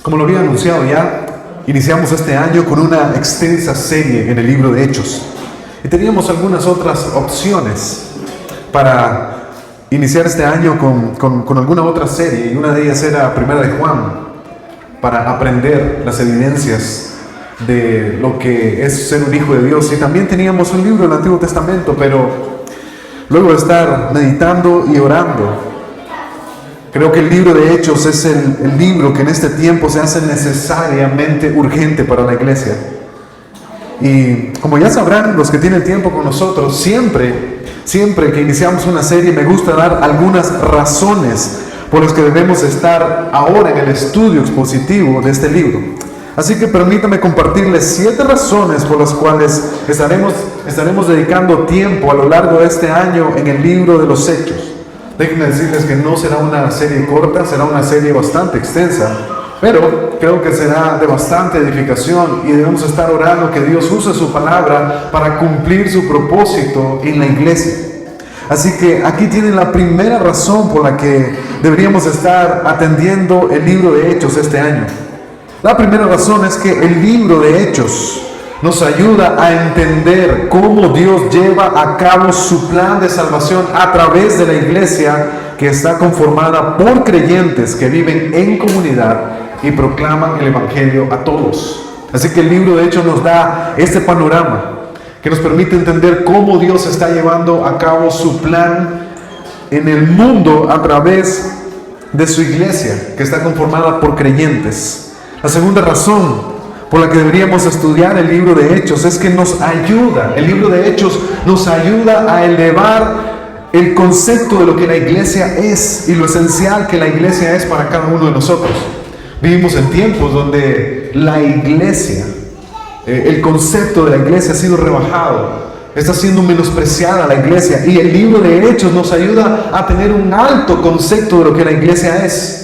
Como lo había anunciado ya, iniciamos este año con una extensa serie en el libro de Hechos. Y teníamos algunas otras opciones para iniciar este año con alguna otra serie. Y una de ellas era Primera de Juan, para aprender las evidencias de lo que es ser un hijo de Dios. Y también teníamos un libro del Antiguo Testamento, pero luego de estar meditando y orando, creo que el libro de Hechos es el libro que en este tiempo se hace necesariamente urgente para la iglesia. Y como ya sabrán los que tienen tiempo con nosotros, siempre que iniciamos una serie me gusta dar algunas razones por las que debemos estar ahora en el estudio expositivo de este libro. Así que permítame compartirles 7 razones por las cuales estaremos dedicando tiempo a lo largo de este año en el libro de los Hechos. Déjenme decirles que no será una serie corta, será una serie bastante extensa, pero creo que será de bastante edificación y debemos estar orando que Dios use su palabra para cumplir su propósito en la iglesia. Así que aquí tienen la primera razón por la que deberíamos estar atendiendo el libro de Hechos este año. La primera razón es que el libro de Hechos nos ayuda a entender cómo Dios lleva a cabo su plan de salvación a través de la iglesia, que está conformada por creyentes que viven en comunidad y proclaman el evangelio a todos. Así que el libro de Hechos nos da este panorama que nos permite entender cómo Dios está llevando a cabo su plan en el mundo a través de su iglesia, que está conformada por creyentes. La segunda razón por la que deberíamos estudiar el libro de Hechos es que el libro de Hechos nos ayuda a elevar el concepto de lo que la iglesia es y lo esencial que la iglesia es para cada uno de nosotros. Vivimos en tiempos donde la iglesia, el concepto de la iglesia ha sido rebajado, está siendo menospreciada la iglesia, y el libro de Hechos nos ayuda a tener un alto concepto de lo que la iglesia es.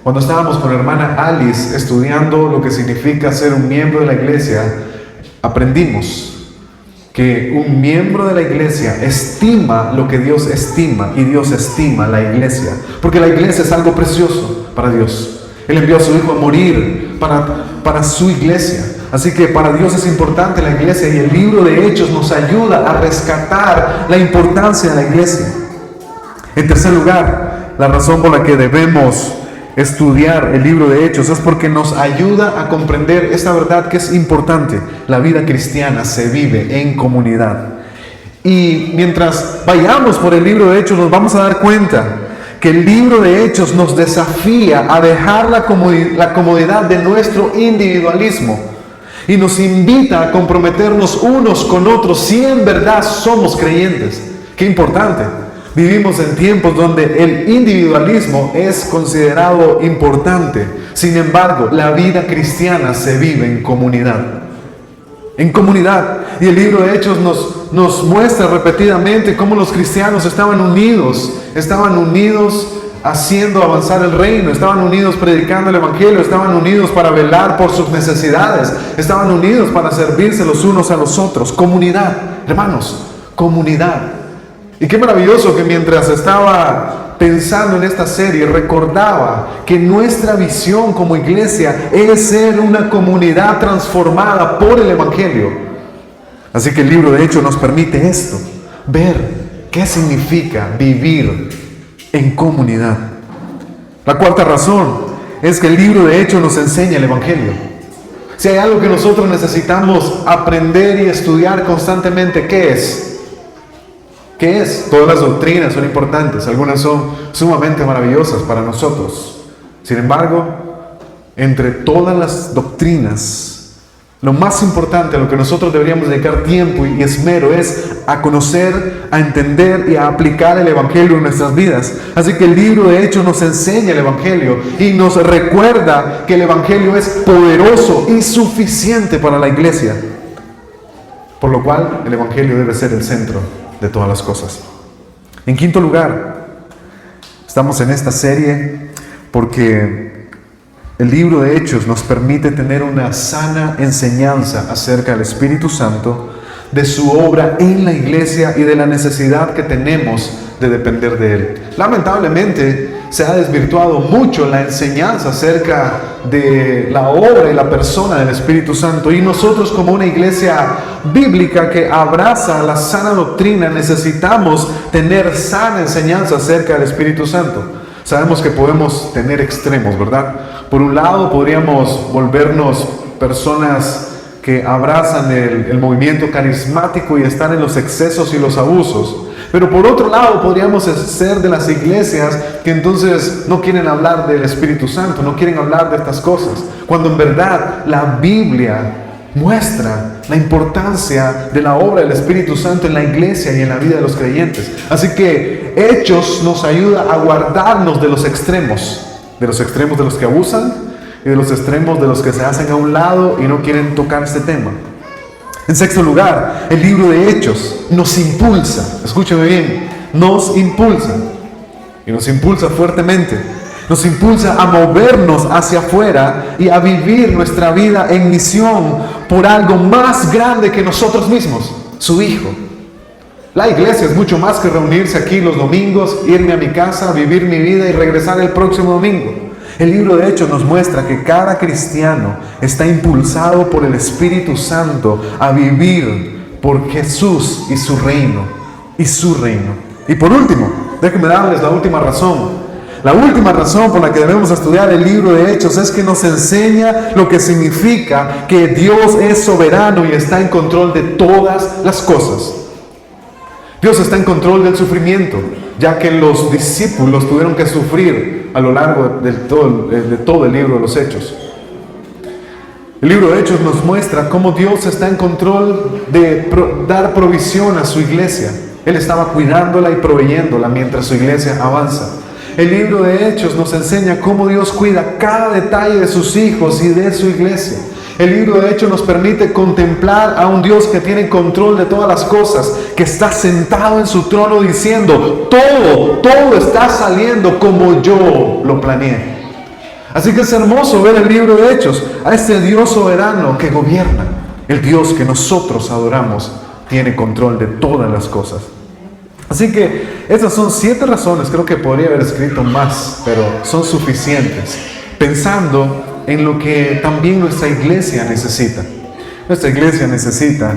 Cuando estábamos con la hermana Alice estudiando lo que significa ser un miembro de la iglesia, aprendimos que un miembro de la iglesia estima lo que Dios estima, y Dios estima la iglesia, porque la iglesia es algo precioso para Dios. Él envió a su Hijo a morir para su iglesia. Así que para Dios es importante la iglesia, y el libro de Hechos nos ayuda a rescatar la importancia de la iglesia. En tercer lugar, la razón por la que debemos estudiar el libro de Hechos es porque nos ayuda a comprender esta verdad que es importante. La vida cristiana se vive en comunidad. Y mientras vayamos por el libro de Hechos nos vamos a dar cuenta que el libro de Hechos nos desafía a dejar la comodidad de nuestro individualismo y nos invita a comprometernos unos con otros si en verdad somos creyentes. Qué importante. Vivimos en tiempos donde el individualismo es considerado importante. Sin embargo, la vida cristiana se vive en comunidad. En comunidad. Y el libro de Hechos nos muestra repetidamente cómo los cristianos estaban unidos haciendo avanzar el reino, estaban unidos predicando el evangelio, estaban unidos para velar por sus necesidades, estaban unidos para servirse los unos a los otros. Comunidad, hermanos, comunidad. Y qué maravilloso que mientras estaba pensando en esta serie, recordaba que nuestra visión como iglesia es ser una comunidad transformada por el evangelio. Así que el libro de Hechos nos permite esto, ver qué significa vivir en comunidad. La cuarta razón es que el libro de Hechos nos enseña el evangelio. Si hay algo que nosotros necesitamos aprender y estudiar constantemente, ¿qué es? ¿Qué es? Todas las doctrinas son importantes, algunas son sumamente maravillosas para nosotros. Sin embargo, entre todas las doctrinas, lo más importante a lo que nosotros deberíamos dedicar tiempo y esmero es a conocer, a entender y a aplicar el evangelio en nuestras vidas. Así que el libro de Hechos nos enseña el evangelio y nos recuerda que el evangelio es poderoso y suficiente para la iglesia. Por lo cual, el evangelio debe ser el centro de todas las cosas. En quinto lugar, estamos en esta serie porque el libro de Hechos nos permite tener una sana enseñanza acerca del Espíritu Santo, de su obra en la iglesia y de la necesidad que tenemos de depender de Él. Lamentablemente, se ha desvirtuado mucho la enseñanza acerca de la obra y la persona del Espíritu Santo. Y nosotros, como una iglesia bíblica que abraza la sana doctrina, necesitamos tener sana enseñanza acerca del Espíritu Santo. Sabemos que podemos tener extremos, ¿verdad? Por un lado, podríamos volvernos personas que abrazan el movimiento carismático y están en los excesos y los abusos. Pero por otro lado, podríamos ser de las iglesias que entonces no quieren hablar del Espíritu Santo, no quieren hablar de estas cosas, cuando en verdad la Biblia muestra la importancia de la obra del Espíritu Santo en la iglesia y en la vida de los creyentes. Así que Hechos nos ayuda a guardarnos de los extremos de los que abusan y de los extremos de los que se hacen a un lado y no quieren tocar este tema. En sexto lugar, el libro de Hechos nos impulsa, escúcheme bien, nos impulsa fuertemente, nos impulsa a movernos hacia afuera y a vivir nuestra vida en misión por algo más grande que nosotros mismos, su Hijo. La iglesia es mucho más que reunirse aquí los domingos, irme a mi casa, vivir mi vida y regresar el próximo domingo. El libro de Hechos nos muestra que cada cristiano está impulsado por el Espíritu Santo a vivir por Jesús y su reino. Y por último, déjenme darles la última razón. La última razón por la que debemos estudiar el libro de Hechos es que nos enseña lo que significa que Dios es soberano y está en control de todas las cosas. Dios está en control del sufrimiento, ya que los discípulos tuvieron que sufrir a lo largo de todo el libro de los Hechos. El libro de Hechos nos muestra cómo Dios está en control de dar provisión a su iglesia. Él estaba cuidándola y proveyéndola mientras su iglesia avanza. El libro de Hechos nos enseña cómo Dios cuida cada detalle de sus hijos y de su iglesia. El libro de Hechos nos permite contemplar a un Dios que tiene control de todas las cosas, que está sentado en su trono diciendo, todo está saliendo como yo lo planeé. Así que es hermoso ver el libro de Hechos, a este Dios soberano que gobierna. El Dios que nosotros adoramos tiene control de todas las cosas. Así que estas son 7 razones, creo que podría haber escrito más, pero son suficientes, pensando en lo que también nuestra iglesia necesita. Nuestra iglesia necesita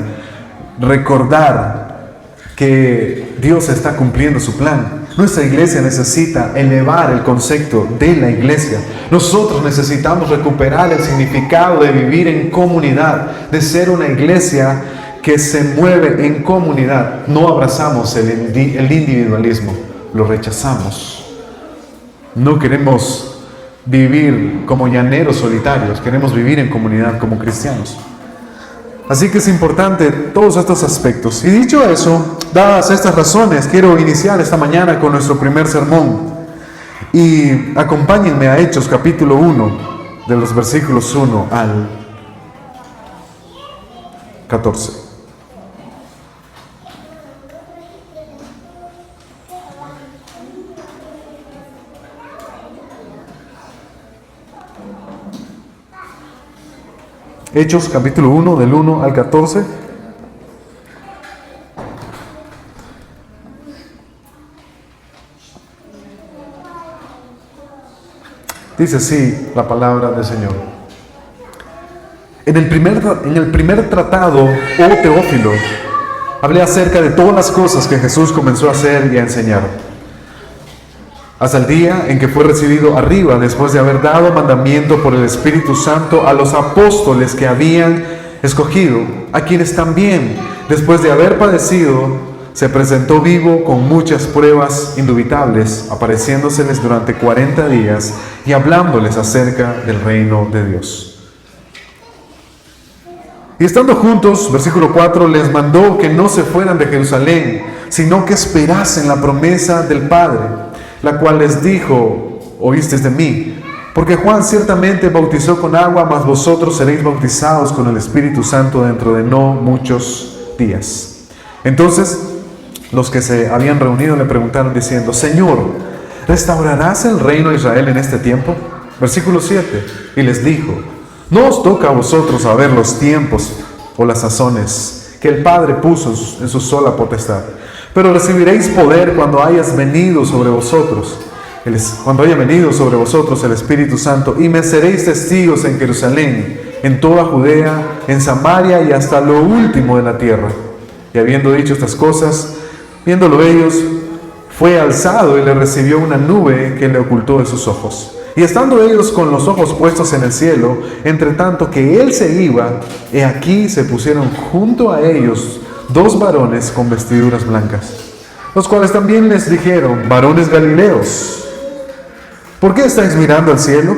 recordar que Dios está cumpliendo su plan. Nuestra iglesia necesita elevar el concepto de la iglesia. Nosotros necesitamos recuperar el significado de vivir en comunidad, de ser una iglesia que se mueve en comunidad. No abrazamos el individualismo, lo rechazamos. No queremos vivir como llaneros solitarios, queremos vivir en comunidad como cristianos. Así que es importante todos estos aspectos. Y dicho eso, dadas estas razones, quiero iniciar esta mañana con nuestro primer sermón. Y acompáñenme a Hechos capítulo 1, de los versículos 1 al 14. Hechos capítulo 1 del 1 al 14. Dice así la palabra del Señor. En el primer tratado, oh Teófilo, hablé acerca de todas las cosas que Jesús comenzó a hacer y a enseñar, hasta el día en que fue recibido arriba, después de haber dado mandamiento por el Espíritu Santo a los apóstoles que habían escogido, a quienes también, después de haber padecido, se presentó vivo con muchas pruebas indubitables, apareciéndoseles durante 40 días y hablándoles acerca del reino de Dios. Y estando juntos, versículo 4, les mandó que no se fueran de Jerusalén, sino que esperasen la promesa del Padre, la cual les dijo, oísteis de mí, porque Juan ciertamente bautizó con agua, mas vosotros seréis bautizados con el Espíritu Santo dentro de no muchos días. Entonces, los que se habían reunido le preguntaron diciendo, Señor, ¿restaurarás el reino de Israel en este tiempo? Versículo 7, y les dijo, no os toca a vosotros saber los tiempos o las sazones que el Padre puso en su sola potestad, pero recibiréis poder cuando hayas venido sobre vosotros, cuando haya venido sobre vosotros el Espíritu Santo, y me seréis testigos en Jerusalén, en toda Judea, en Samaria y hasta lo último de la tierra. Y habiendo dicho estas cosas, viéndolo ellos, fue alzado y le recibió una nube que le ocultó de sus ojos. Y estando ellos con los ojos puestos en el cielo, entre tanto que él se iba, he aquí se pusieron junto a ellos 2 varones con vestiduras blancas, los cuales también les dijeron: varones galileos, ¿por qué estáis mirando al cielo?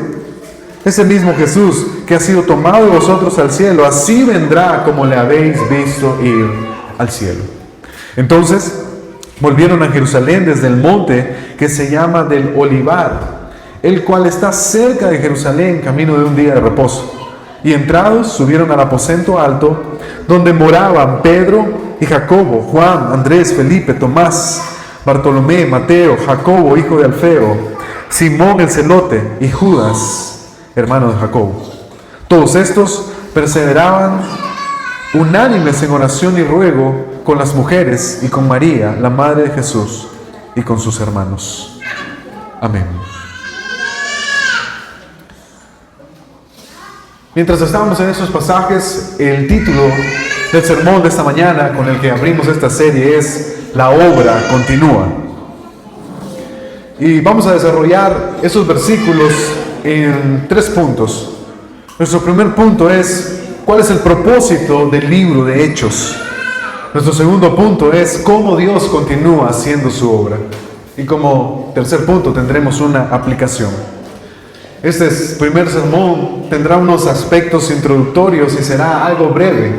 Ese mismo Jesús que ha sido tomado de vosotros al cielo, así vendrá como le habéis visto ir al cielo. Entonces volvieron a Jerusalén desde el monte que se llama del Olivar, el cual está cerca de Jerusalén, camino de un día de reposo. Y entrados, subieron al aposento alto, donde moraban Pedro y Jacobo, Juan, Andrés, Felipe, Tomás, Bartolomé, Mateo, Jacobo, hijo de Alfeo, Simón el celote, y Judas, hermano de Jacobo. Todos estos perseveraban unánimes en oración y ruego con las mujeres y con María, la madre de Jesús, y con sus hermanos. Amén. Mientras estábamos en esos pasajes, el título del sermón de esta mañana con el que abrimos esta serie es La obra continúa. Y vamos a desarrollar esos versículos en 3 puntos. Nuestro primer punto es: ¿cuál es el propósito del libro de Hechos? Nuestro segundo punto es: ¿cómo Dios continúa haciendo su obra? Y como tercer punto tendremos una aplicación. Este primer sermón tendrá unos aspectos introductorios y será algo breve,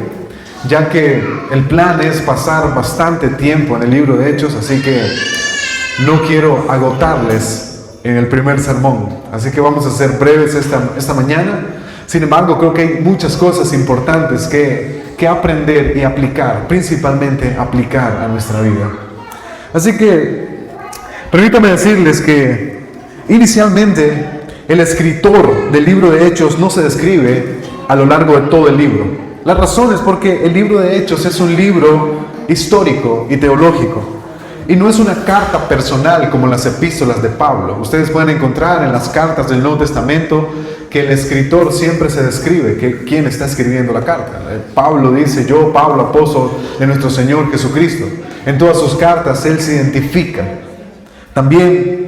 ya que el plan es pasar bastante tiempo en el libro de Hechos, así que no quiero agotarles en el primer sermón. Así que vamos a ser breves esta mañana. Sin embargo, creo que hay muchas cosas importantes que aprender y aplicar, principalmente aplicar a nuestra vida. Así que permítame decirles que inicialmente el escritor del libro de Hechos no se describe a lo largo de todo el libro. La razón es porque el libro de Hechos es un libro histórico y teológico, y no es una carta personal como las epístolas de Pablo. Ustedes pueden encontrar en las cartas del Nuevo Testamento que el escritor siempre se describe, que quién está escribiendo la carta. Pablo dice: yo, Pablo, apóstol de nuestro Señor Jesucristo. En todas sus cartas él se identifica. También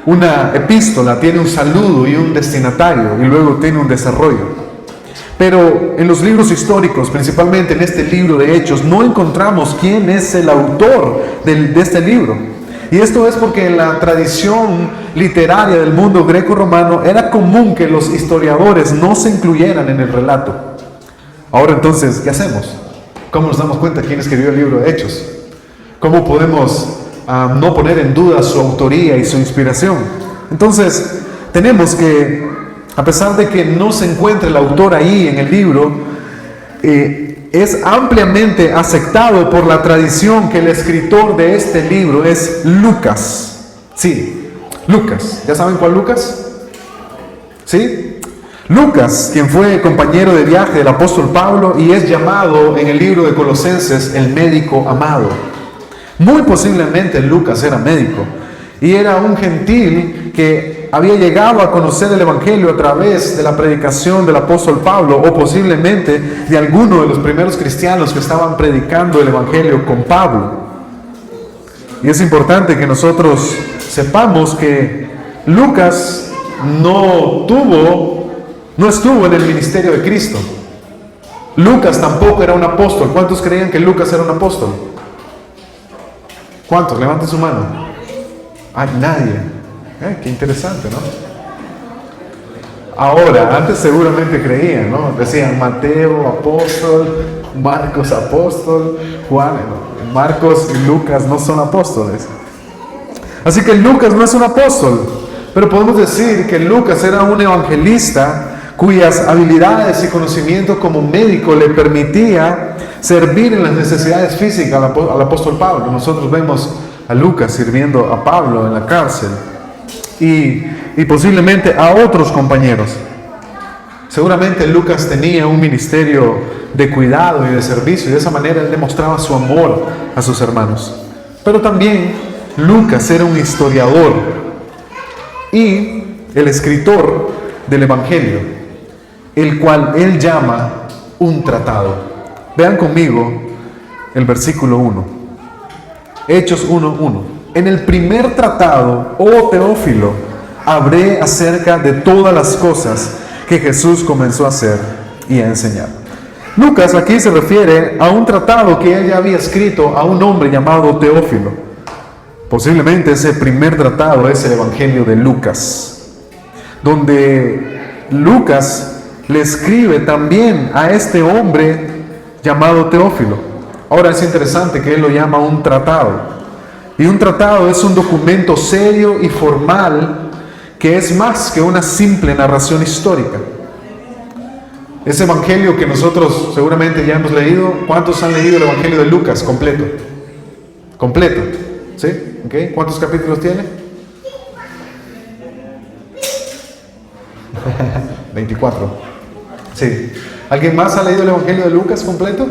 una epístola tiene un saludo y un destinatario, y luego tiene un desarrollo. Pero en los libros históricos, principalmente en este libro de Hechos, no encontramos quién es el autor de este libro. Y esto es porque en la tradición literaria del mundo greco-romano era común que los historiadores no se incluyeran en el relato. Ahora entonces, ¿qué hacemos? ¿Cómo nos damos cuenta quién escribió el libro de Hechos? ¿Cómo podemos no poner en duda su autoría y su inspiración? Entonces, tenemos que, a pesar de que no se encuentre el autor ahí en el libro, es ampliamente aceptado por la tradición que el escritor de este libro es Lucas. Sí, Lucas. ¿Ya saben cuál Lucas? ¿Sí? Lucas, quien fue compañero de viaje del apóstol Pablo y es llamado en el libro de Colosenses el médico amado. Muy posiblemente Lucas era médico y era un gentil que había llegado a conocer el Evangelio a través de la predicación del apóstol Pablo, o posiblemente de alguno de los primeros cristianos que estaban predicando el Evangelio con Pablo. Y es importante que nosotros sepamos que Lucas no estuvo en el ministerio de Cristo. Lucas tampoco era un apóstol. ¿Cuántos creían que Lucas era un apóstol? ¿Cuántos? Levanten su mano. Ay, nadie. Qué interesante, ¿no? Ahora, antes seguramente creían, ¿no? Decían Mateo, apóstol, Marcos, apóstol, Juan, Marcos y Lucas no son apóstoles. Así que Lucas no es un apóstol, pero podemos decir que Lucas era un evangelista cuyas habilidades y conocimiento como médico le permitía servir en las necesidades físicas al apóstol Pablo. Nosotros vemos a Lucas sirviendo a Pablo en la cárcel y posiblemente a otros compañeros. Seguramente Lucas tenía un ministerio de cuidado y de servicio, y de esa manera él demostraba su amor a sus hermanos. Pero también Lucas era un historiador. y el escritor del Evangelio, el cual él llama un tratado. Vean conmigo el versículo 1. Hechos 1:1. En el primer tratado, oh Teófilo, hablé acerca de todas las cosas que Jesús comenzó a hacer y a enseñar. Lucas aquí se refiere a un tratado que él ya había escrito a un hombre llamado Teófilo. Posiblemente ese primer tratado es el Evangelio de Lucas, donde Lucas le escribe también a este hombre llamado Teófilo. Ahora es interesante que él lo llama un tratado. Y un tratado es un documento serio y formal que es más que una simple narración histórica. Ese evangelio que nosotros seguramente ya hemos leído, ¿cuántos han leído el Evangelio de Lucas completo? Completo, ¿sí? ¿Okay? ¿Cuántos capítulos tiene? 24. Sí. ¿Alguien más ha leído el Evangelio de Lucas completo?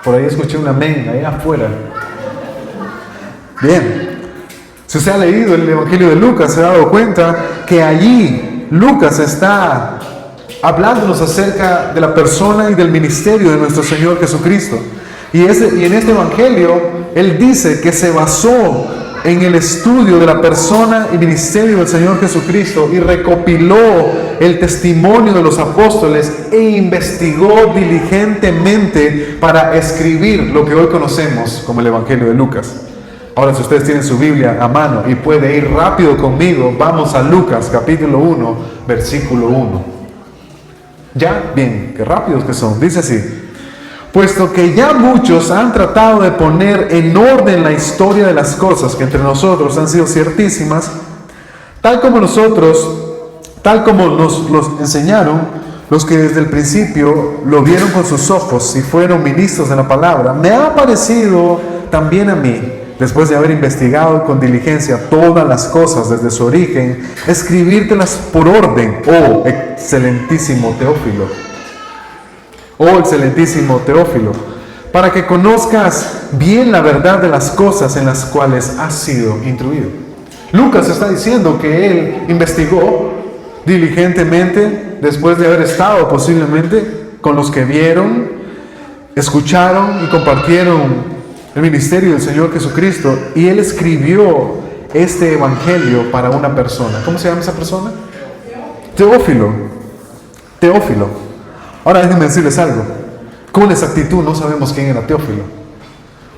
Por ahí escuché un amén, ahí afuera. Bien. Si usted ha leído el Evangelio de Lucas, se ha dado cuenta que allí Lucas está hablándonos acerca de la persona y del ministerio de nuestro Señor Jesucristo. Y en este Evangelio, él dice que se basó en el estudio de la persona y ministerio del Señor Jesucristo y recopiló el testimonio de los apóstoles e investigó diligentemente para escribir lo que hoy conocemos como el Evangelio de Lucas. Ahora, si ustedes tienen su Biblia a mano y puede ir rápido conmigo, vamos a Lucas capítulo 1, versículo 1. Ya, bien, qué rápidos que son. Dice así: puesto que ya muchos han tratado de poner en orden la historia de las cosas que entre nosotros han sido ciertísimas, tal como nos los enseñaron los que desde el principio lo vieron con sus ojos y fueron ministros de la palabra, me ha parecido también a mí, después de haber investigado con diligencia todas las cosas desde su origen, escribírtelas por orden, oh excelentísimo Teófilo. Oh excelentísimo Teófilo, para que conozcas bien la verdad de las cosas en las cuales has sido instruido. Lucas está diciendo que él investigó diligentemente después de haber estado posiblemente con los que vieron, escucharon y compartieron el ministerio del Señor Jesucristo, y él escribió este evangelio para una persona. ¿Cómo se llama esa persona? Teófilo. Teófilo. Ahora déjenme decirles algo. Con exactitud no sabemos quién era Teófilo.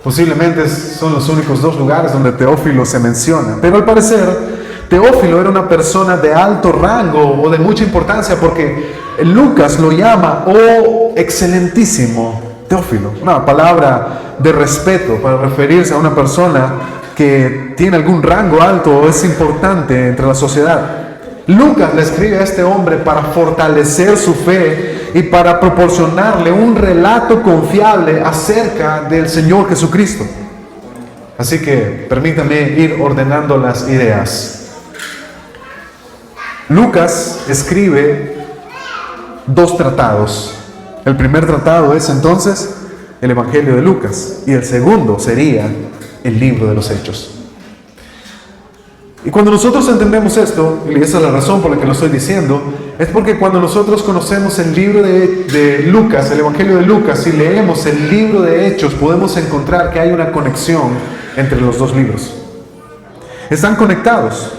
Posiblemente son los únicos dos lugares donde Teófilo se menciona. Pero al parecer, Teófilo era una persona de alto rango o de mucha importancia, porque Lucas lo llama, oh excelentísimo Teófilo. Una palabra de respeto para referirse a una persona que tiene algún rango alto o es importante entre la sociedad. Lucas le escribe a este hombre para fortalecer su fe y para proporcionarle un relato confiable acerca del Señor Jesucristo. Así que permítame ir ordenando las ideas. Lucas escribe dos tratados. El primer tratado es entonces el Evangelio de Lucas y el segundo sería el libro de los Hechos. Y cuando nosotros entendemos esto, y esa es la razón por la que lo estoy diciendo, es porque cuando nosotros conocemos el libro de Lucas, el Evangelio de Lucas, y leemos el libro de Hechos, podemos encontrar que hay una conexión entre los dos libros. Están conectados.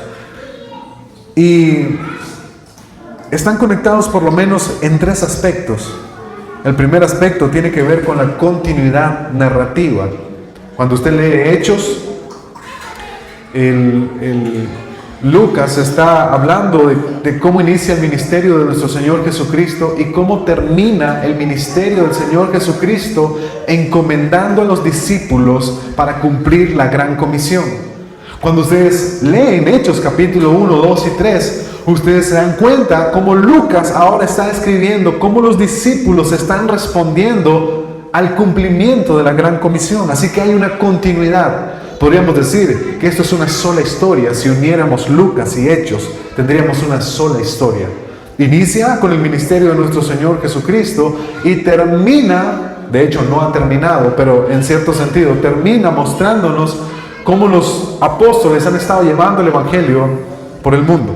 Y están conectados por lo menos en tres aspectos. El primer aspecto tiene que ver con la continuidad narrativa. Cuando usted lee Hechos, Lucas está hablando de cómo inicia el ministerio de nuestro Señor Jesucristo y cómo termina el ministerio del Señor Jesucristo encomendando a los discípulos para cumplir la gran comisión. Cuando ustedes leen Hechos capítulo 1, 2 y 3, ustedes se dan cuenta cómo Lucas ahora está escribiendo cómo los discípulos están respondiendo al cumplimiento de la gran comisión. Así que hay una continuidad. Podríamos decir que esto es una sola historia. Si uniéramos Lucas y Hechos, tendríamos una sola historia. Inicia con el ministerio de nuestro Señor Jesucristo y termina, de hecho no ha terminado, pero en cierto sentido termina mostrándonos cómo los apóstoles han estado llevando el Evangelio por el mundo.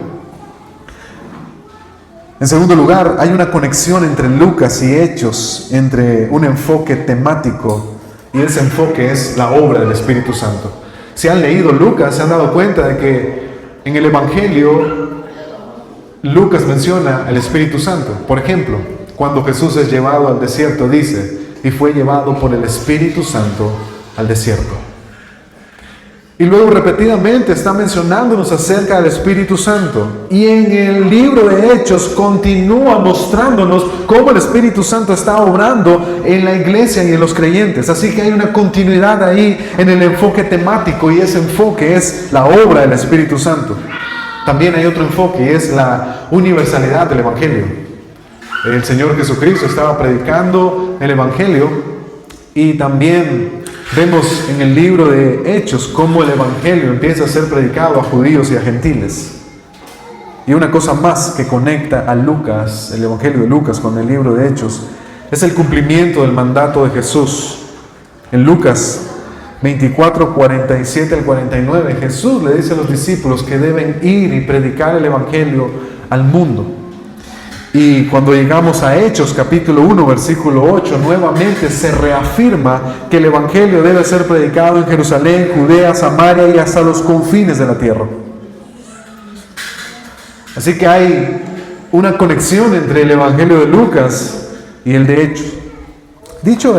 En segundo lugar, hay una conexión entre Lucas y Hechos, entre un enfoque temático, y ese enfoque es la obra del Espíritu Santo. Si han leído Lucas, se han dado cuenta de que en el Evangelio Lucas menciona el Espíritu Santo. Por ejemplo, cuando Jesús es llevado al desierto, dice, y fue llevado por el Espíritu Santo al desierto. Y luego repetidamente está mencionándonos acerca del Espíritu Santo. Y en el libro de Hechos continúa mostrándonos cómo el Espíritu Santo está obrando en la iglesia y en los creyentes. Así que hay una continuidad ahí en el enfoque temático, y ese enfoque es la obra del Espíritu Santo. También hay otro enfoque, y es la universalidad del Evangelio. El Señor Jesucristo estaba predicando el Evangelio, y también vemos en el libro de Hechos cómo el Evangelio empieza a ser predicado a judíos y a gentiles. Y una cosa más que conecta a Lucas, el Evangelio de Lucas, con el libro de Hechos, es el cumplimiento del mandato de Jesús. En Lucas 24, 47 al 49, Jesús le dice a los discípulos que deben ir y predicar el Evangelio al mundo. Y cuando llegamos a Hechos capítulo 1 versículo 8, nuevamente se reafirma que el Evangelio debe ser predicado en Jerusalén, Judea, Samaria y hasta los confines de la tierra. Así que hay una conexión entre el Evangelio de Lucas y el de Hechos. Dicho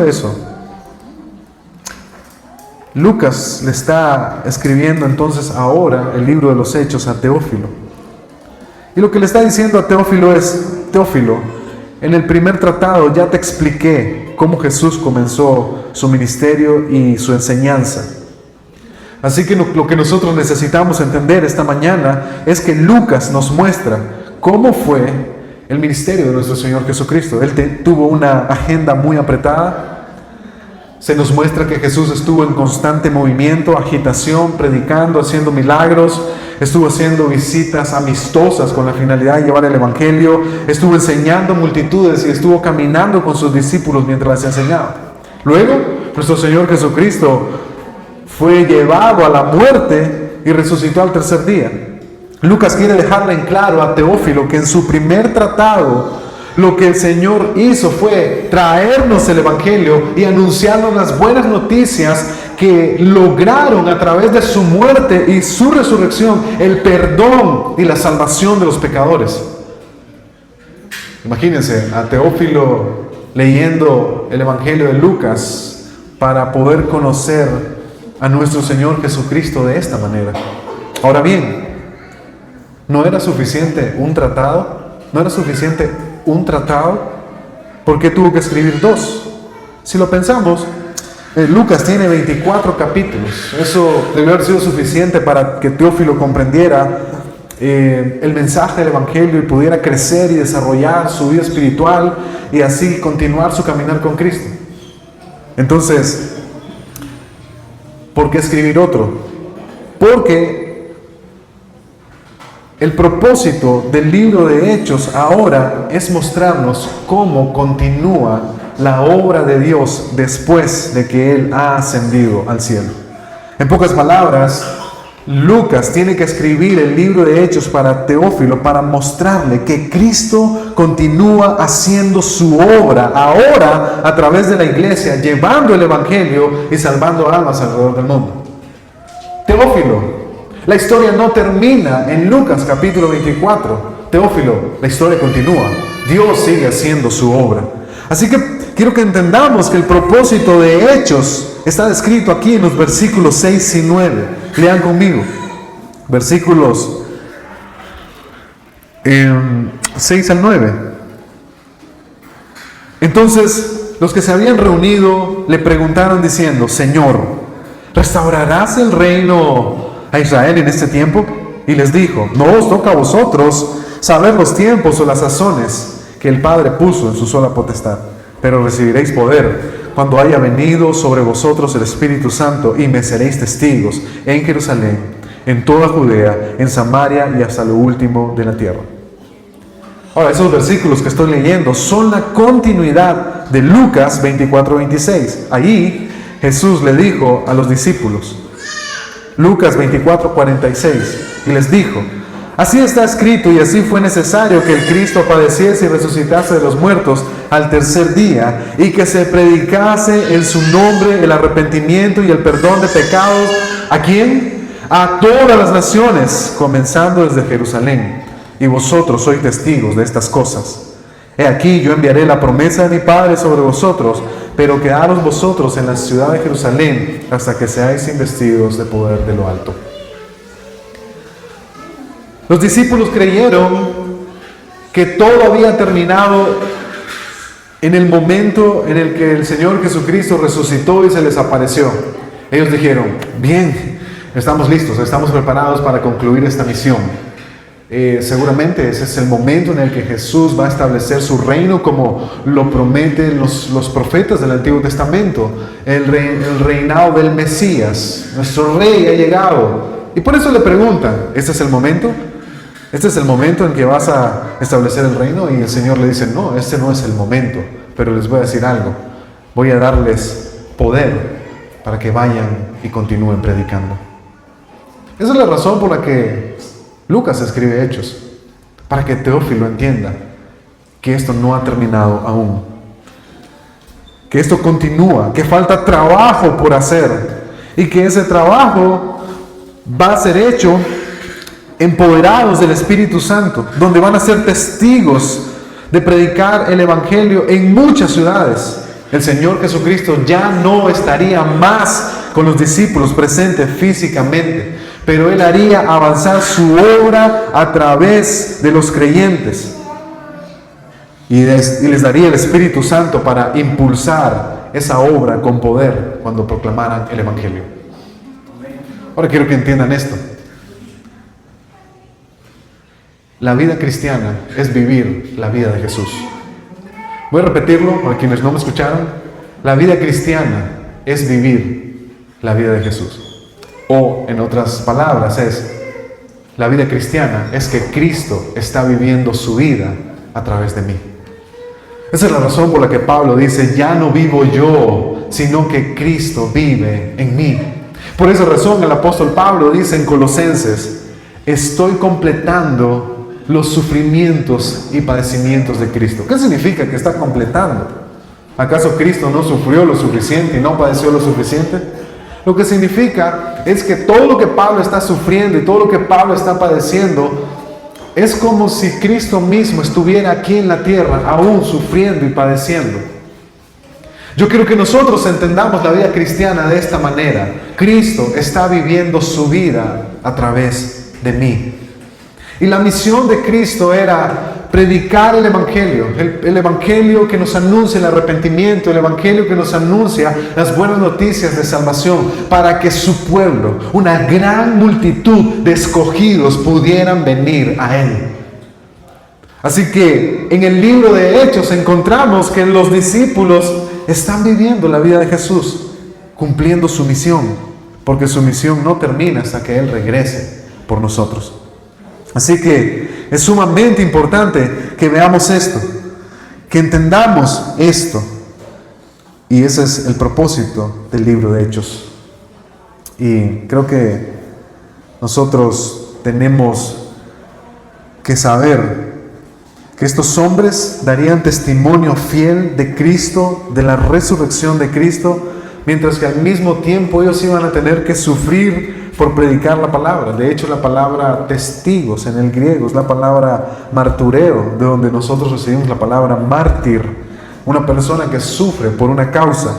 eso, Lucas le está escribiendo entonces ahora el libro de los Hechos a Teófilo. Y lo que le está diciendo a Teófilo es: Teófilo, en el primer tratado ya te expliqué cómo Jesús comenzó su ministerio y su enseñanza. Así que lo que nosotros necesitamos entender esta mañana es que Lucas nos muestra cómo fue el ministerio de nuestro Señor Jesucristo. Él tuvo una agenda muy apretada. Se nos muestra que Jesús estuvo en constante movimiento, agitación, predicando, haciendo milagros. Estuvo haciendo visitas amistosas con la finalidad de llevar el Evangelio. Estuvo enseñando multitudes y estuvo caminando con sus discípulos mientras les enseñaba. Luego, nuestro Señor Jesucristo fue llevado a la muerte y resucitó al tercer día. Lucas quiere dejarle en claro a Teófilo que en su primer tratado lo que el Señor hizo fue traernos el Evangelio y anunciarnos las buenas noticias que lograron a través de su muerte y su resurrección el perdón y la salvación de los pecadores. Imagínense a Teófilo leyendo el Evangelio de Lucas para poder conocer a nuestro Señor Jesucristo de esta manera. Ahora bien, ¿no era suficiente un tratado? ¿Por qué tuvo que escribir 2? Si lo pensamos, Lucas tiene 24 capítulos. Eso debió haber sido suficiente para que Teófilo comprendiera el mensaje del Evangelio y pudiera crecer y desarrollar su vida espiritual y así continuar su caminar con Cristo. Entonces, ¿por qué escribir otro? Porque el propósito del libro de Hechos ahora es mostrarnos cómo continúa la obra de Dios después de que Él ha ascendido al cielo. En pocas palabras, Lucas tiene que escribir el libro de Hechos para Teófilo para mostrarle que Cristo continúa haciendo su obra ahora a través de la iglesia, llevando el Evangelio y salvando almas alrededor del mundo. Teófilo, la historia no termina en Lucas capítulo 24. Teófilo, la historia continúa. Dios sigue haciendo su obra. Así que quiero que entendamos que el propósito de Hechos está descrito aquí en los versículos 6 y 9. Lean conmigo. Versículos 6 al 9. Entonces, los que se habían reunido le preguntaron diciendo: Señor, ¿restaurarás el reino a Israel en este tiempo? Y les dijo: no os toca a vosotros saber los tiempos o las sazones que el Padre puso en su sola potestad, pero recibiréis poder cuando haya venido sobre vosotros el Espíritu Santo, y me seréis testigos en Jerusalén, en toda Judea, en Samaria y hasta lo último de la tierra. Ahora, esos versículos que estoy leyendo son la continuidad de Lucas 24:26. Allí Jesús le dijo a los discípulos, Lucas 24:46, y les dijo: así está escrito y así fue necesario que el Cristo padeciese y resucitase de los muertos al tercer día, y que se predicase en su nombre el arrepentimiento y el perdón de pecados. ¿A quién? A todas las naciones, comenzando desde Jerusalén. Y vosotros sois testigos de estas cosas. He aquí, yo enviaré la promesa de mi Padre sobre vosotros, pero quedaros vosotros en la ciudad de Jerusalén hasta que seáis investidos de poder de lo alto. Los discípulos creyeron que todo había terminado en el momento en el que el Señor Jesucristo resucitó y se les apareció. Ellos dijeron: bien, estamos listos, estamos preparados para concluir esta misión. Seguramente ese es el momento en el que Jesús va a establecer su reino, como lo prometen los profetas del Antiguo Testamento. El reinado del Mesías, nuestro rey ha llegado. Y por eso le preguntan: ¿este es el momento? ¿Este es el momento en que vas a establecer el reino? Y el Señor le dice: no, este no es el momento, pero les voy a decir algo. Voy a darles poder para que vayan y continúen predicando. Esa es la razón por la que Lucas escribe Hechos, para que Teófilo entienda que esto no ha terminado aún, que esto continúa, que falta trabajo por hacer, y que ese trabajo va a ser hecho empoderados del Espíritu Santo, donde van a ser testigos de predicar el Evangelio en muchas ciudades. El Señor Jesucristo ya no estaría más con los discípulos presentes físicamente, pero Él haría avanzar su obra a través de los creyentes, y les daría el Espíritu Santo para impulsar esa obra con poder cuando proclamaran el Evangelio. Ahora quiero que entiendan esto. La vida cristiana es vivir la vida de Jesús. Voy a repetirlo para quienes no me escucharon. La vida cristiana es vivir la vida de Jesús. O, en otras palabras, la vida cristiana es que Cristo está viviendo su vida a través de mí. Esa es la razón por la que Pablo dice: ya no vivo yo, sino que Cristo vive en mí. Por esa razón el apóstol Pablo dice en Colosenses: estoy completando los sufrimientos y padecimientos de Cristo. ¿Qué significa que está completando? ¿Acaso Cristo no sufrió lo suficiente y no padeció lo suficiente? Lo que significa es que todo lo que Pablo está sufriendo y todo lo que Pablo está padeciendo es como si Cristo mismo estuviera aquí en la tierra, aún sufriendo y padeciendo. Yo quiero que nosotros entendamos la vida cristiana de esta manera. Cristo está viviendo su vida a través de mí. Y la misión de Cristo era predicar el Evangelio, el Evangelio que nos anuncia el arrepentimiento, el Evangelio que nos anuncia las buenas noticias de salvación, para que su pueblo, una gran multitud de escogidos, pudieran venir a Él. Así que en el libro de Hechos encontramos que los discípulos están viviendo la vida de Jesús, cumpliendo su misión, porque su misión no termina hasta que Él regrese por nosotros. Así que es sumamente importante que veamos esto, que entendamos esto. Y ese es el propósito del libro de Hechos. Y creo que nosotros tenemos que saber que estos hombres darían testimonio fiel de Cristo, de la resurrección de Cristo, mientras que al mismo tiempo ellos iban a tener que sufrir por predicar la palabra. De hecho, la palabra testigos en el griego es la palabra martureo, de donde nosotros recibimos la palabra mártir, una persona que sufre por una causa.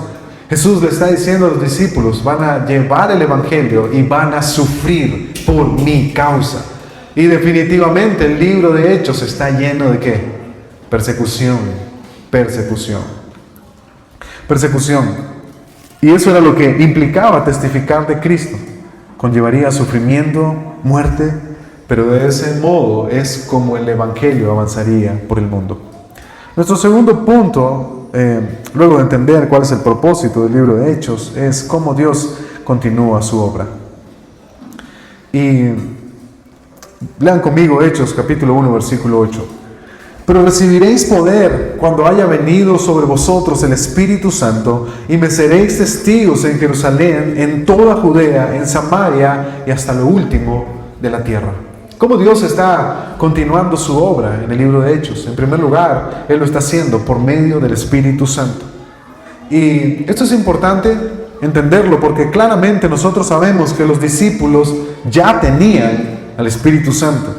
Jesús le está diciendo a los discípulos: van a llevar el Evangelio y van a sufrir por mi causa. Y definitivamente el libro de Hechos está lleno de ¿qué? Persecución, persecución, persecución. Y eso era lo que implicaba testificar de Cristo. Conllevaría sufrimiento, muerte, pero de ese modo es como el Evangelio avanzaría por el mundo. Nuestro segundo punto, luego de entender cuál es el propósito del libro de Hechos, es cómo Dios continúa su obra. Y lean conmigo Hechos capítulo 1, versículo 8. Pero recibiréis poder cuando haya venido sobre vosotros el Espíritu Santo, y me seréis testigos en Jerusalén, en toda Judea, en Samaria y hasta lo último de la tierra. ¿Cómo Dios está continuando su obra en el libro de Hechos? En primer lugar, Él lo está haciendo por medio del Espíritu Santo. Y esto es importante entenderlo porque claramente nosotros sabemos que los discípulos ya tenían al Espíritu Santo.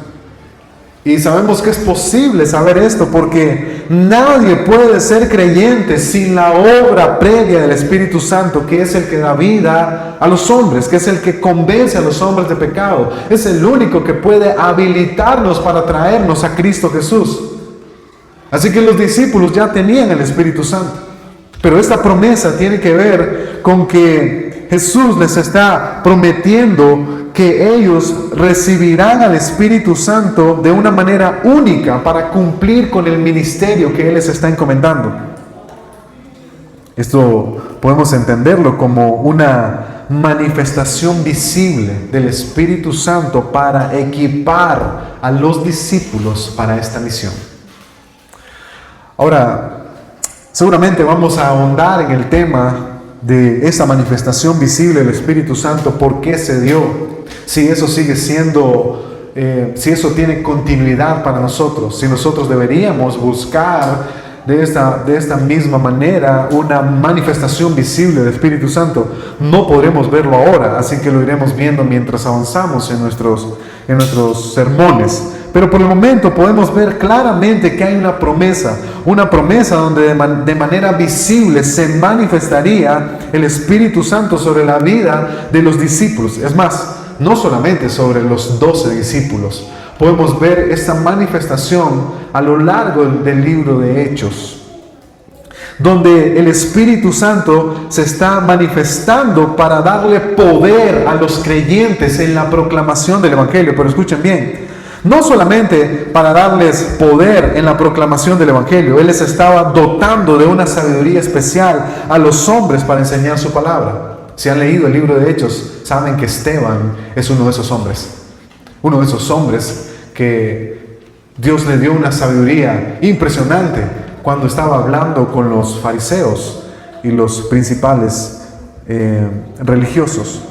Y sabemos que es posible saber esto porque nadie puede ser creyente sin la obra previa del Espíritu Santo, que es el que da vida a los hombres, que es el que convence a los hombres de pecado. Es el único que puede habilitarnos para traernos a Cristo Jesús. Así que los discípulos ya tenían el Espíritu Santo. Pero esta promesa tiene que ver con que Jesús les está prometiendo que ellos recibirán al Espíritu Santo de una manera única para cumplir con el ministerio que Él les está encomendando. Esto podemos entenderlo como una manifestación visible del Espíritu Santo para equipar a los discípulos para esta misión. Ahora, seguramente vamos a ahondar en el tema de esa manifestación visible del Espíritu Santo, por qué se dio, si eso sigue siendo, si eso tiene continuidad para nosotros, si nosotros deberíamos buscar de esta misma manera una manifestación visible del Espíritu Santo. No podremos verlo ahora, así que lo iremos viendo mientras avanzamos en nuestros sermones. Pero por el momento podemos ver claramente que hay una promesa donde de manera visible se manifestaría el Espíritu Santo sobre la vida de los discípulos. Es más, no solamente sobre los 12 discípulos. Podemos ver esta manifestación a lo largo del libro de Hechos, donde el Espíritu Santo se está manifestando para darle poder a los creyentes en la proclamación del Evangelio. Pero escuchen bien, no solamente para darles poder en la proclamación del Evangelio, Él les estaba dotando de una sabiduría especial a los hombres para enseñar su palabra. Si han leído el libro de Hechos, saben que Esteban es uno de esos hombres. Uno de esos hombres que Dios le dio una sabiduría impresionante cuando estaba hablando con los fariseos y los principales religiosos.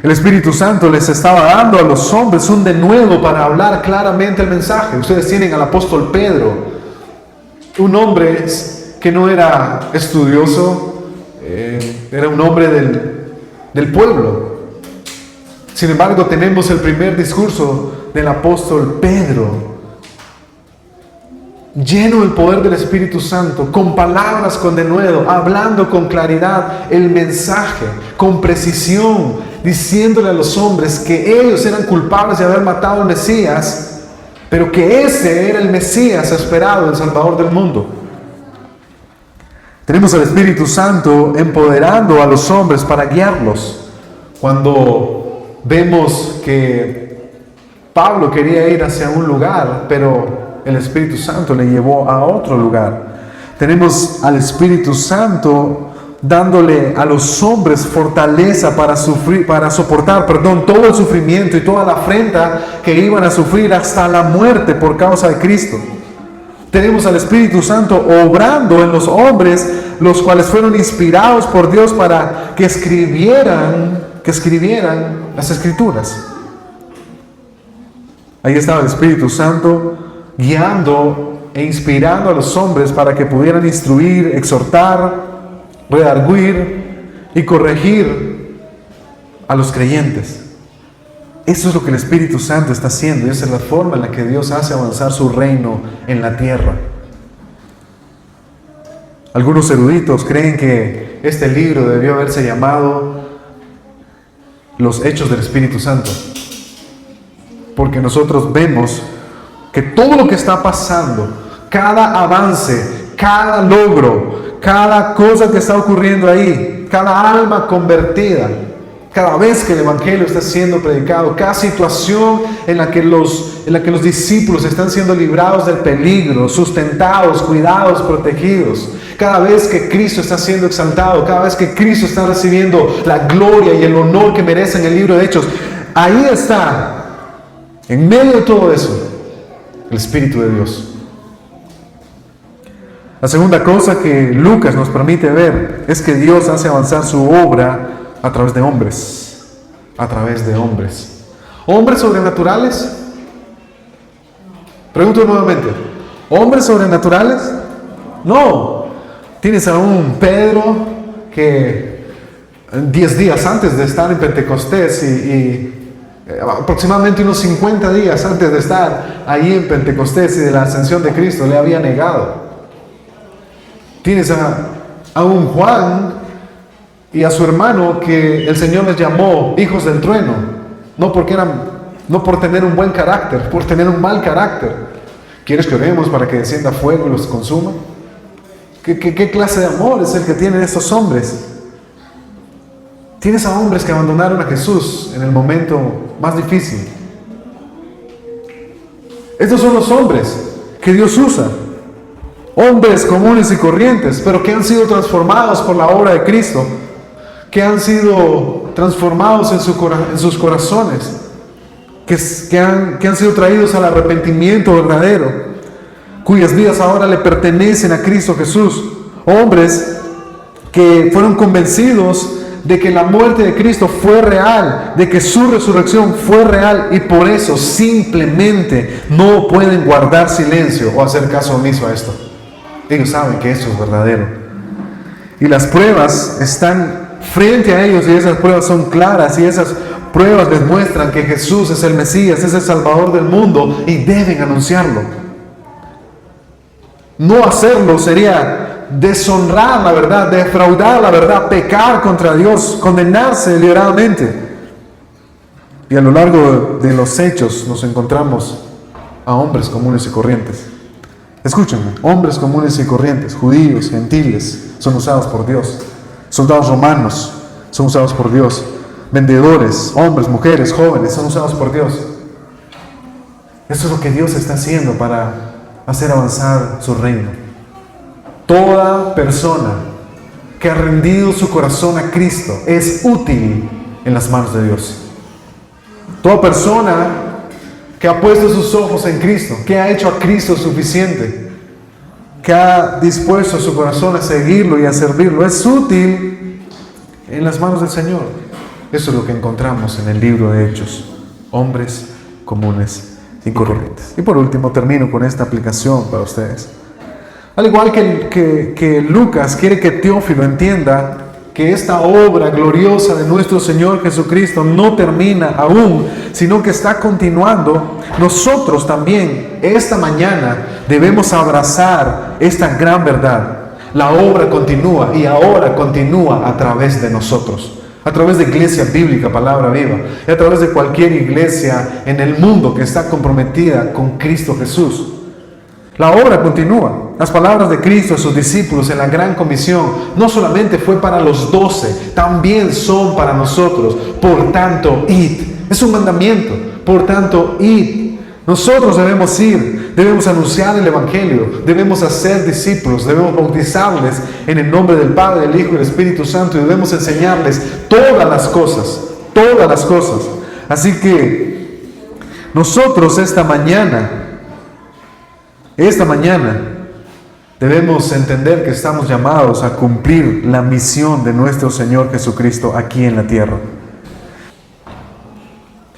El Espíritu Santo les estaba dando a los hombres un denuedo para hablar claramente el mensaje. Ustedes tienen al apóstol Pedro, un hombre que no era estudioso, era un hombre del pueblo. Sin embargo, tenemos el primer discurso del apóstol Pedro, lleno del poder del Espíritu Santo, con palabras con denuedo, hablando con claridad el mensaje, con precisión, diciéndole a los hombres que ellos eran culpables de haber matado al Mesías, pero que ese era el Mesías esperado, el Salvador del mundo. Tenemos al Espíritu Santo empoderando a los hombres para guiarlos. Cuando vemos que Pablo quería ir hacia un lugar, pero el Espíritu Santo le llevó a otro lugar. Tenemos al Espíritu Santo dándole a los hombres fortaleza para soportar todo el sufrimiento y toda la afrenta que iban a sufrir hasta la muerte por causa de Cristo. Tenemos al Espíritu Santo obrando en los hombres, los cuales fueron inspirados por Dios para que escribieran las Escrituras. Ahí estaba el Espíritu Santo guiando e inspirando a los hombres para que pudieran instruir, exhortar, redarguir y corregir a los creyentes. Eso es lo que el Espíritu Santo está haciendo, y esa es la forma en la que Dios hace avanzar su reino en la tierra. Algunos eruditos creen que este libro debió haberse llamado Los Hechos del Espíritu Santo, porque nosotros vemos que todo lo que está pasando, cada avance, cada logro, cada cosa que está ocurriendo ahí, cada alma convertida, cada vez que el Evangelio está siendo predicado, cada situación en la que los discípulos están siendo librados del peligro, sustentados, cuidados, protegidos, cada vez que Cristo está siendo exaltado, cada vez que Cristo está recibiendo la gloria y el honor que merece en el libro de Hechos, ahí está, en medio de todo eso, el Espíritu de Dios. La segunda cosa que Lucas nos permite ver es que Dios hace avanzar su obra a través de hombres. A través de hombres. ¿Hombres sobrenaturales? Pregunto nuevamente. ¿Hombres sobrenaturales? No. Tienes a un Pedro que 10 días antes de estar en Pentecostés y aproximadamente unos 50 días antes de estar ahí en Pentecostés y de la ascensión de Cristo le había negado. Tienes a un Juan y a su hermano que el Señor les llamó hijos del trueno, no por tener un buen carácter, por tener un mal carácter. ¿Quieres que oremos para que descienda fuego y los consuma? ¿Qué clase de amor es el que tienen estos hombres? Tienes a hombres que abandonaron a Jesús en el momento más difícil. Estos son los hombres que Dios usa. Hombres comunes y corrientes, pero que han sido transformados por la obra de Cristo, que han sido transformados en sus corazones, que han sido traídos al arrepentimiento verdadero, cuyas vidas ahora le pertenecen a Cristo Jesús. Hombres que fueron convencidos de que la muerte de Cristo fue real, de que su resurrección fue real, y por eso simplemente no pueden guardar silencio o hacer caso omiso a esto. Ellos saben que esto es verdadero. Y las pruebas están frente a ellos, y esas pruebas son claras, y esas pruebas les muestran que Jesús es el Mesías, es el Salvador del mundo, y deben anunciarlo. No hacerlo sería deshonrar la verdad, defraudar la verdad, pecar contra Dios, condenarse deliberadamente. Y a lo largo de los hechos nos encontramos a hombres comunes y corrientes. Escúchenme, hombres comunes y corrientes, judíos, gentiles, son usados por Dios. Soldados romanos son usados por Dios. Vendedores, hombres, mujeres, jóvenes, son usados por Dios. Eso es lo que Dios está haciendo para hacer avanzar su reino. Toda persona que ha rendido su corazón a Cristo es útil en las manos de Dios. Toda persona que ha puesto sus ojos en Cristo, que ha hecho a Cristo suficiente, que ha dispuesto su corazón a seguirlo y a servirlo, es útil en las manos del Señor. Eso es lo que encontramos en el libro de Hechos. Hombres comunes y corrientes. Y por último termino con esta aplicación para ustedes. Al igual que Lucas quiere que Teófilo entienda que esta obra gloriosa de nuestro Señor Jesucristo no termina aún, sino que está continuando, nosotros también esta mañana debemos abrazar esta gran verdad. La obra continúa y ahora continúa a través de nosotros, a través de Iglesia Bíblica, Palabra Viva, y a través de cualquier iglesia en el mundo que está comprometida con Cristo Jesús. La obra continúa. Las palabras de Cristo a sus discípulos en la gran comisión no solamente fue para los 12, también son para nosotros. Por tanto, id. Es un mandamiento. Por tanto, id. Nosotros debemos ir, debemos anunciar el Evangelio, debemos hacer discípulos, debemos bautizarles en el nombre del Padre, del Hijo y del Espíritu Santo, y debemos enseñarles todas las cosas, todas las cosas. Así que nosotros esta mañana debemos entender que estamos llamados a cumplir la misión de nuestro Señor Jesucristo aquí en la tierra.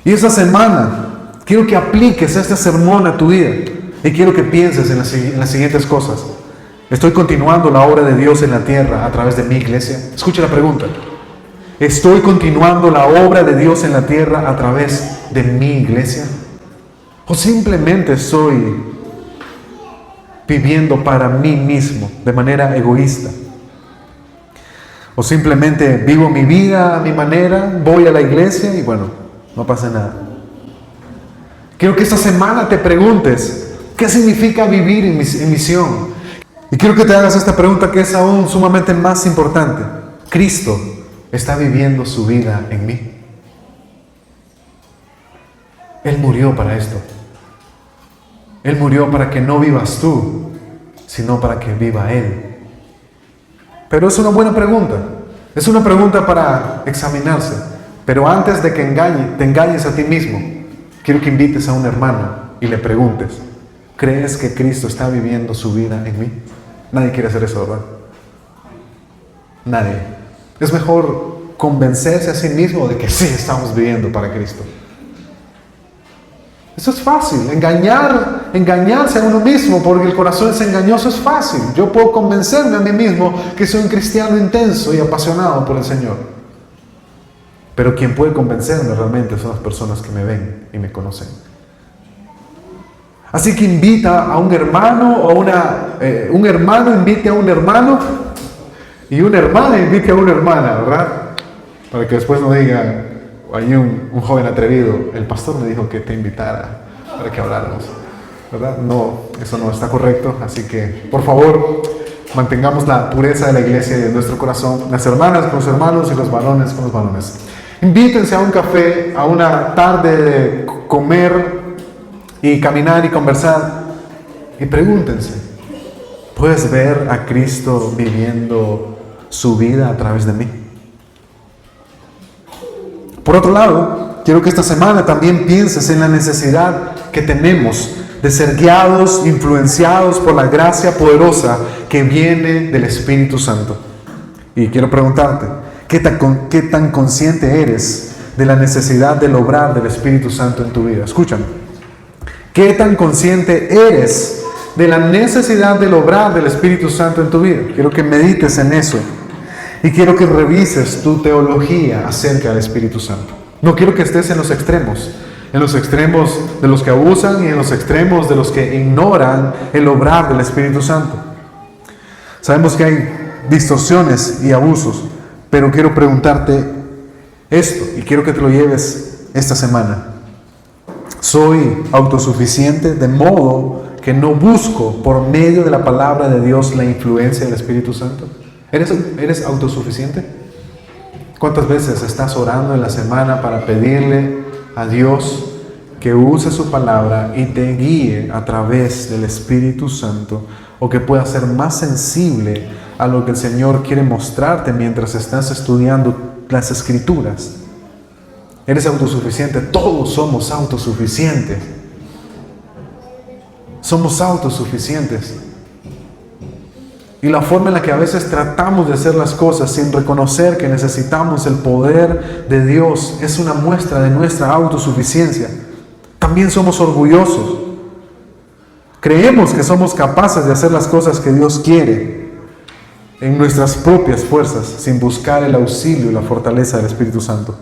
Y esta semana quiero que apliques este sermón a tu vida y quiero que pienses en las siguientes cosas. ¿Estoy continuando la obra de Dios en la tierra a través de mi iglesia? Escucha la pregunta. ¿Estoy continuando la obra de Dios en la tierra a través de mi iglesia? ¿O simplemente estoy viviendo para mí mismo de manera egoísta? ¿O simplemente vivo mi vida a mi manera, voy a la iglesia y bueno, no pasa nada? Quiero que esta semana te preguntes, ¿qué significa vivir en misión? Y quiero que te hagas esta pregunta que es aún sumamente más importante. ¿Cristo está viviendo su vida en mí? Él murió para esto. Él murió para que no vivas tú, sino para que viva Él. Pero es una buena pregunta. Es una pregunta para examinarse. Pero antes de que te engañes a ti mismo, quiero que invites a un hermano y le preguntes, ¿crees que Cristo está viviendo su vida en mí? Nadie quiere hacer eso, ¿verdad? Nadie. Es mejor convencerse a sí mismo de que sí estamos viviendo para Cristo. Eso es fácil, engañarse a uno mismo porque el corazón es engañoso, es fácil. Yo puedo convencerme a mí mismo que soy un cristiano intenso y apasionado por el Señor. Pero quien puede convencerme realmente son las personas que me ven y me conocen. Así que invita a un hermano o un hermano invite a un hermano y una hermana invite a una hermana, ¿verdad? Para que después no digan, hay un joven atrevido, el pastor me dijo que te invitara para que habláramos, ¿verdad? No, eso no está correcto, así que por favor mantengamos la pureza de la iglesia y de nuestro corazón, las hermanas con los hermanos y los varones con los varones. Invítense a un café, a una tarde de comer y caminar y conversar y pregúntense, ¿puedes ver a Cristo viviendo su vida a través de mí? Por otro lado, quiero que esta semana también pienses en la necesidad que tenemos de ser guiados, influenciados por la gracia poderosa que viene del Espíritu Santo. Y quiero preguntarte, ¿qué tan consciente eres de la necesidad del obrar del Espíritu Santo en tu vida? Escúchame. ¿Qué tan consciente eres de la necesidad del obrar del Espíritu Santo en tu vida? Quiero que medites en eso. Y quiero que revises tu teología acerca del Espíritu Santo. No quiero que estés en los extremos de los que abusan y en los extremos de los que ignoran el obrar del Espíritu Santo. Sabemos que hay distorsiones y abusos, pero quiero preguntarte esto y quiero que te lo lleves esta semana. ¿Soy autosuficiente de modo que no busco por medio de la palabra de Dios la influencia del Espíritu Santo? ¿Eres autosuficiente? ¿Cuántas veces estás orando en la semana para pedirle a Dios que use su palabra y te guíe a través del Espíritu Santo, o que puedas ser más sensible a lo que el Señor quiere mostrarte mientras estás estudiando las Escrituras? ¿Eres autosuficiente? Todos somos autosuficientes. Somos autosuficientes. Y la forma en la que a veces tratamos de hacer las cosas sin reconocer que necesitamos el poder de Dios es una muestra de nuestra autosuficiencia. También somos orgullosos. Creemos que somos capaces de hacer las cosas que Dios quiere en nuestras propias fuerzas, sin buscar el auxilio y la fortaleza del Espíritu Santo.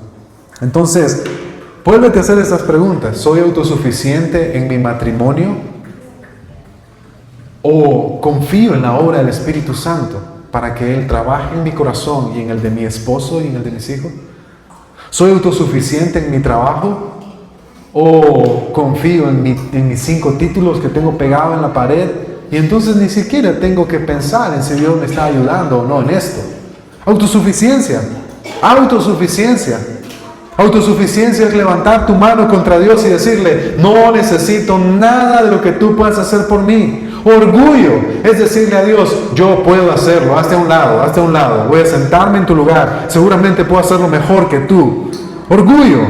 Entonces, vuélvete a hacer estas preguntas. ¿Soy autosuficiente en mi matrimonio? ¿O confío en la obra del Espíritu Santo para que Él trabaje en mi corazón y en el de mi esposo y en el de mis hijos? ¿Soy autosuficiente en mi trabajo? ¿O confío en mis 5 títulos que tengo pegados en la pared y entonces ni siquiera tengo que pensar en si Dios me está ayudando o no en esto? Autosuficiencia. Autosuficiencia es levantar tu mano contra Dios y decirle, no necesito nada de lo que tú puedas hacer por mí. Orgullo es decirle a Dios, yo puedo hacerlo, hazte a un lado, voy a sentarme en tu lugar, seguramente puedo hacerlo mejor que tú. Orgullo.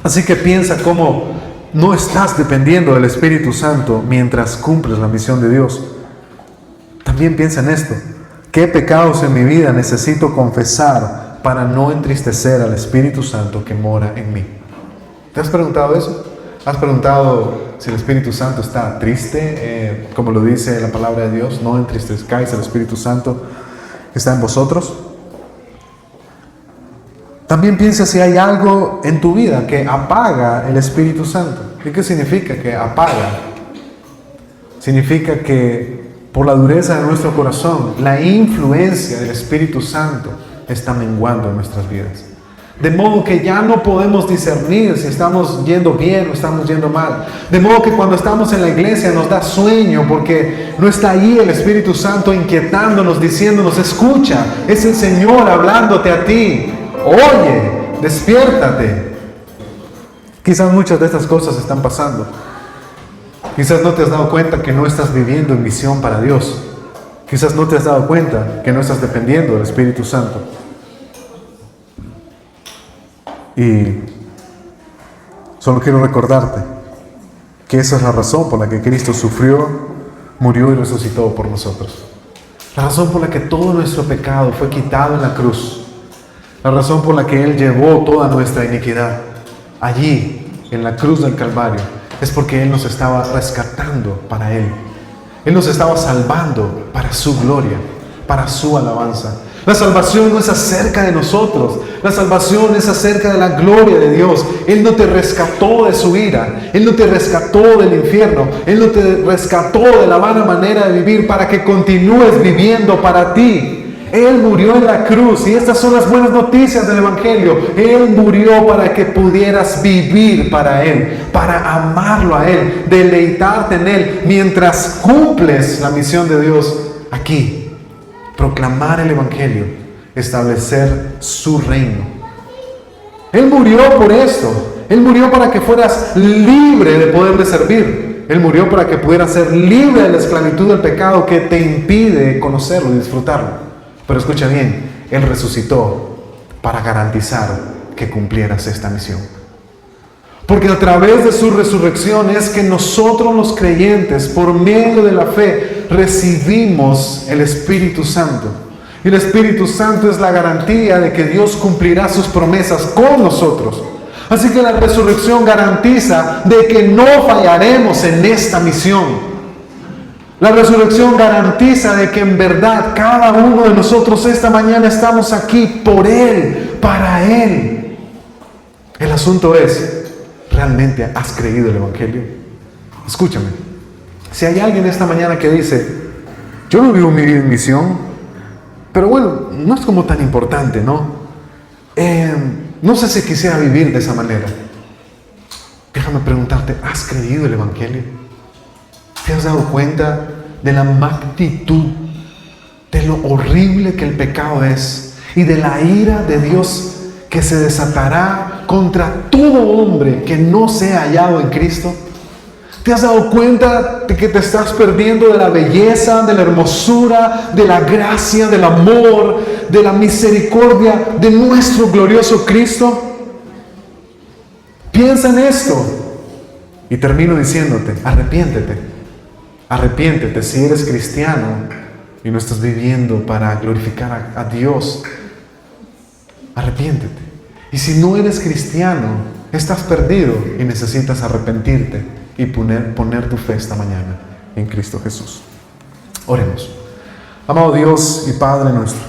Así que piensa cómo no estás dependiendo del Espíritu Santo mientras cumples la misión de Dios. También piensa en esto, ¿qué pecados en mi vida necesito confesar para no entristecer al Espíritu Santo que mora en mí? ¿Te has preguntado eso? ¿Has preguntado si el Espíritu Santo está triste? Como lo dice la palabra de Dios, no entristezcáis al Espíritu Santo que está en vosotros. También piensa si hay algo en tu vida que apaga el Espíritu Santo. ¿Y qué significa que apaga? Significa que por la dureza de nuestro corazón, la influencia del Espíritu Santo está menguando en nuestras vidas. De modo que ya no podemos discernir si estamos yendo bien o estamos yendo mal. De modo que cuando estamos en la iglesia nos da sueño porque no está ahí el Espíritu Santo inquietándonos, diciéndonos, escucha, es el Señor hablándote a ti. Oye, despiértate. Quizás muchas de estas cosas están pasando. Quizás no te has dado cuenta que no estás viviendo en misión para Dios. Quizás no te has dado cuenta que no estás dependiendo del Espíritu Santo. Y solo quiero recordarte que esa es la razón por la que Cristo sufrió, murió y resucitó por nosotros. La razón por la que todo nuestro pecado fue quitado en la cruz. La razón por la que Él llevó toda nuestra iniquidad allí, en la cruz del Calvario, es porque Él nos estaba rescatando para Él. Él nos estaba salvando para su gloria, para su alabanza. La salvación no es acerca de nosotros. La salvación es acerca de la gloria de Dios. Él no te rescató de su ira. Él no te rescató del infierno. Él no te rescató de la vana manera de vivir para que continúes viviendo para ti. Él murió en la cruz, y estas son las buenas noticias del Evangelio. Él murió para que pudieras vivir para Él, para amarlo a Él, deleitarte en Él, mientras cumples la misión de Dios aquí. Proclamar el Evangelio, establecer su reino. Él murió por esto. Él murió para que fueras libre de poderle servir. Él murió para que pudieras ser libre de la esclavitud del pecado que te impide conocerlo y disfrutarlo. Pero escucha bien, Él resucitó para garantizar que cumplieras esta misión. Porque a través de su resurrección es que nosotros los creyentes, por medio de la fe, recibimos el Espíritu Santo. Y el Espíritu Santo es la garantía de que Dios cumplirá sus promesas con nosotros. Así que la resurrección garantiza de que no fallaremos en esta misión. La resurrección garantiza de que en verdad cada uno de nosotros esta mañana estamos aquí por Él, para Él. El asunto es, ¿realmente has creído el Evangelio? Escúchame, si hay alguien esta mañana que dice, yo no vivo mi vida en misión, pero bueno, no es como tan importante, ¿no? No sé si quisiera vivir de esa manera. Déjame preguntarte, ¿has creído el Evangelio? ¿Te has dado cuenta de la magnitud, de lo horrible que el pecado es y de la ira de Dios que se desatará contra todo hombre que no sea hallado en Cristo? ¿Te has dado cuenta de que te estás perdiendo de la belleza, de la hermosura, de la gracia, del amor, de la misericordia de nuestro glorioso Cristo? Piensa en esto y termino diciéndote, arrepiéntete. Arrepiéntete si eres cristiano y no estás viviendo para glorificar a Dios. Arrepiéntete. Y si no eres cristiano, estás perdido y necesitas arrepentirte y poner tu fe esta mañana en Cristo Jesús. Oremos. Amado Dios y Padre nuestro,